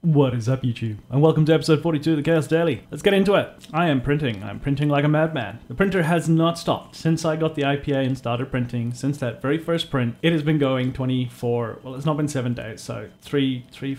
What is up, YouTube? And welcome to episode 42 of the Chaos Daily. Let's get into it. I am printing. I'm printing like a madman. The printer has not stopped. Since I got the IPA and started printing, since that very first print, it has been going 24, well, it's not been 7 days, so 3, 3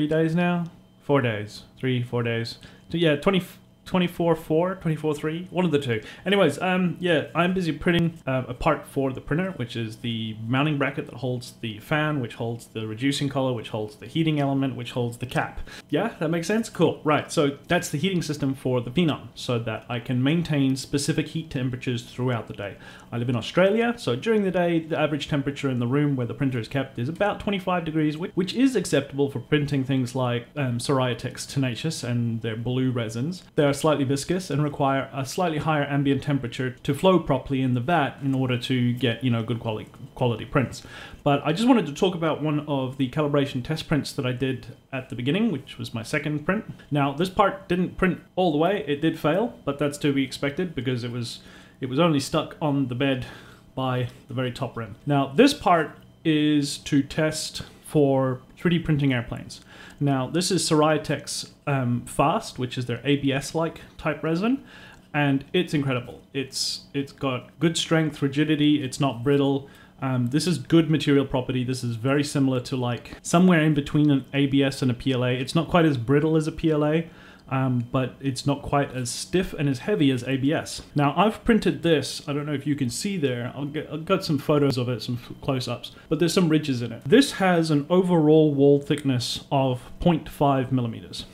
days now? 4 days. 4 days. So yeah, 24/3, one of the two. Anyways, yeah, I'm busy printing a part for the printer, which is the mounting bracket that holds the fan, which holds the reducing collar, which holds the heating element, which holds the cap. Yeah, that makes sense? Cool. Right, so that's the heating system for the Phenom, so that I can maintain specific heat temperatures throughout the day. I live in Australia, so during the day, the average temperature in the room where the printer is kept is about 25 degrees, which is acceptable for printing things like Siraya Tenacious and their blue resins. They are slightly viscous and require a slightly higher ambient temperature to flow properly in the vat in order to get, you know, good quality prints. But I just wanted to talk about one of the calibration test prints that I did at the beginning, which was my second print. Now, this part didn't print all the way. It did fail, but that's to be expected because it was only stuck on the bed by the very top rim. Now, this part is to test for 3D printing airplanes. Now, this is Siraya Fast, which is their ABS-like type resin, and it's incredible. It's got good strength, rigidity, it's not brittle. This is good material property. This is very similar to like somewhere in between an ABS and a PLA. It's not quite as brittle as a PLA, but it's not quite as stiff and as heavy as ABS. Now, I've printed this. I don't know if you can see there. I've got some photos of it, some close-ups, but there's some ridges in it. This has an overall wall thickness of 0.5 millimeters.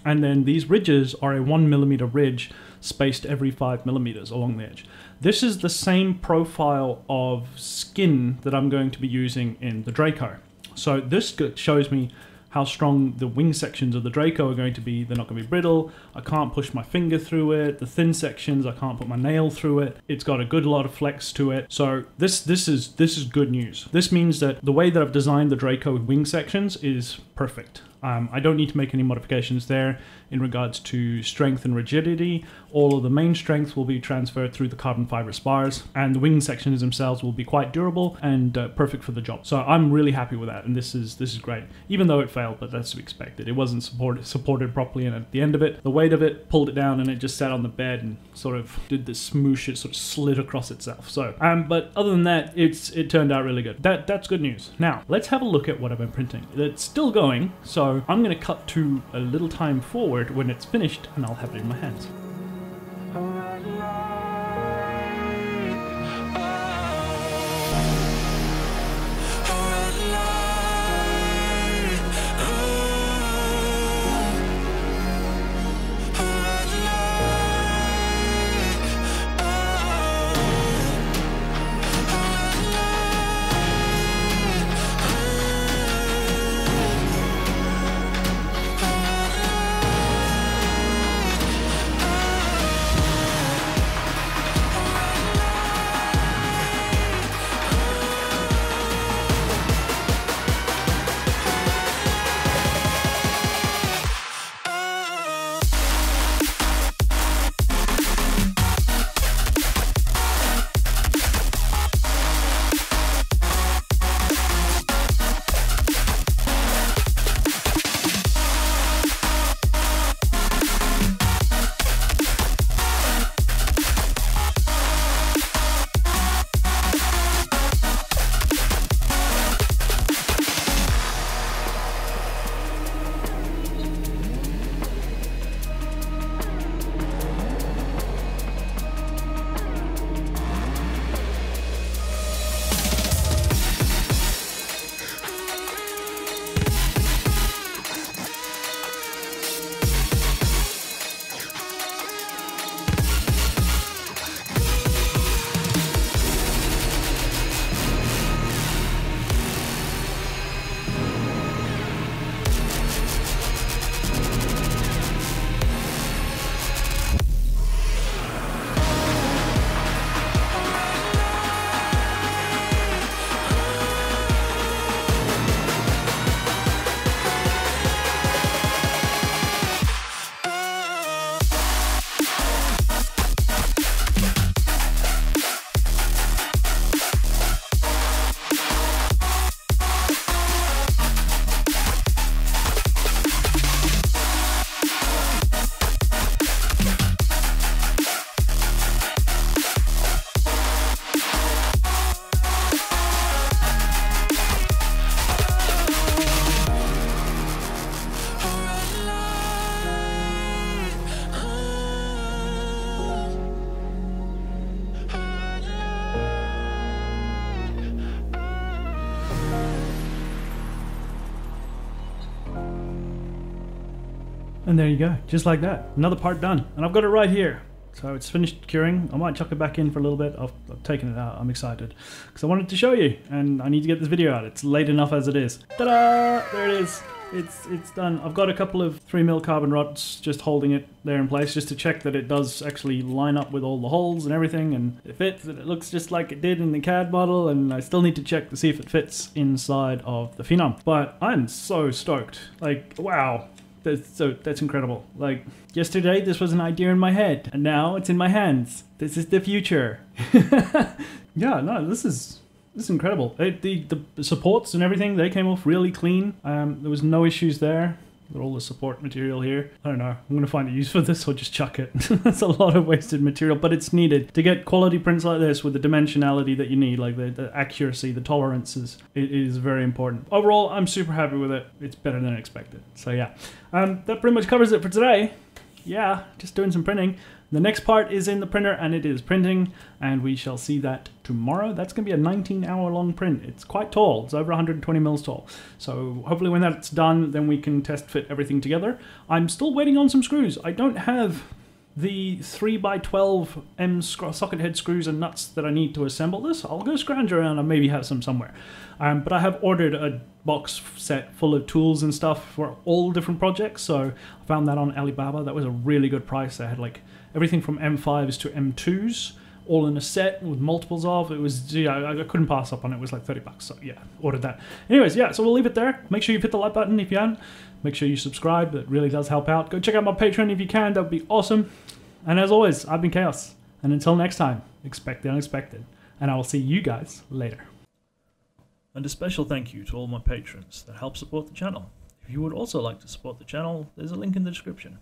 And then these ridges are a 1 millimeter ridge spaced every 5 millimeters along the edge. This is the same profile of skin that I'm going to be using in the Draco. So this shows me how strong the wing sections of the Draco are going to be. They're not going to be brittle. I can't push my finger through it. The thin sections, I can't put my nail through it. It's got a good lot of flex to it. So this is good news. This means that the way that I've designed the Draco wing sections is perfect. I don't need to make any modifications there in regards to strength and rigidity. All of the main strength will be transferred through the carbon fiber spars, and the wing sections themselves will be quite durable and perfect for the job. So I'm really happy with that, and this is great. Even though it failed, but that's to be expected. It wasn't supported properly, and at the end of it, the weight of it pulled it down, and it just sat on the bed and sort of did this smoosh. It sort of slid across itself. So, but other than that, it turned out really good. That's good news. Now let's have a look at what I've been printing. It's still going, so I'm going to cut to a little time forward when it's finished, and I'll have it in my hands. And there you go, just like that. Another part done. And I've got it right here. So it's finished curing. I might chuck it back in for a little bit. I've taken it out. I'm excited because I wanted to show you, and I need to get this video out. It's late enough as it is. Ta-da! There it is. It's done. I've got a couple of 3mm carbon rods just holding it there in place just to check that it does actually line up with all the holes and everything, and it fits, and it looks just like it did in the CAD model, and I still need to check to see if it fits inside of the Phenom. But I'm so stoked. Like, wow. That's incredible. Like, yesterday this was an idea in my head, and now it's in my hands. This is the future. Yeah, no, this is incredible. The supports and everything, they came off really clean. There was no issues there. Got all the support material here. I don't know. I'm going to find a use for this or just chuck it. That's a lot of wasted material, but it's needed. To get quality prints like this with the dimensionality that you need, like the accuracy, the tolerances, it is very important. Overall, I'm super happy with it. It's better than expected. So yeah, that pretty much covers it for today. Yeah, just doing some printing. The next part is in the printer, and it is printing, and we shall see that tomorrow. That's going to be a 19-hour long print. It's quite tall. It's over 120 mils tall. So hopefully when that's done, then we can test fit everything together. I'm still waiting on some screws. I don't have the 3x12 M socket head screws and nuts that I need to assemble this. I'll go scrounge around and maybe have some somewhere. But I have ordered a box set full of tools and stuff for all different projects. So I found that on Alibaba. That was a really good price. They had like everything from M5s to M2s, all in a set with multiples of. It was, yeah, I couldn't pass up on it. It was like 30 bucks. So yeah, ordered that. Anyways, yeah, so we'll leave it there. Make sure you hit the like button if you haven't. Make sure you subscribe. That really does help out. Go check out my Patreon if you can. That would be awesome. And as always, I've been Chaos. And until next time, expect the unexpected. And I will see you guys later. And a special thank you to all my patrons that help support the channel. If you would also like to support the channel, there's a link in the description.